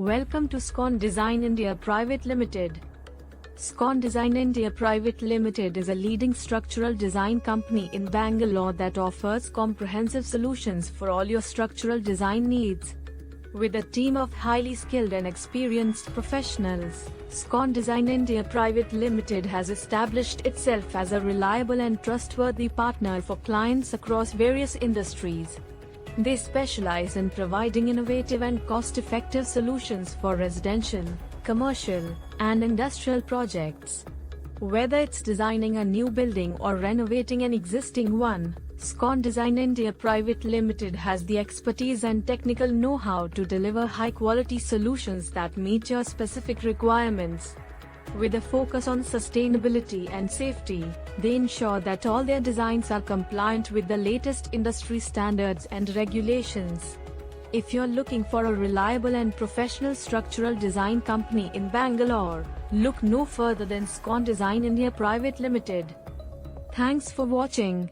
Welcome to SCON Design India Private Limited. SCON Design India Private Limited is a leading structural design company in Bangalore that offers comprehensive solutions for all your structural design needs. With a team of highly skilled and experienced professionals, SCON Design India Private Limited has established itself as a reliable and trustworthy partner for clients across various industries. They specialize in providing innovative and cost-effective solutions for residential, commercial, and industrial projects. Whether it's designing a new building or renovating an existing one, SCON Design India Private Limited has the expertise and technical know-how to deliver high-quality solutions that meet your specific requirements. With a focus on sustainability and safety, they ensure that all their designs are compliant with the latest industry standards and regulations. If you're looking for a reliable and professional structural design company in Bangalore, look no further than SCON Design India Private Limited. Thanks for watching.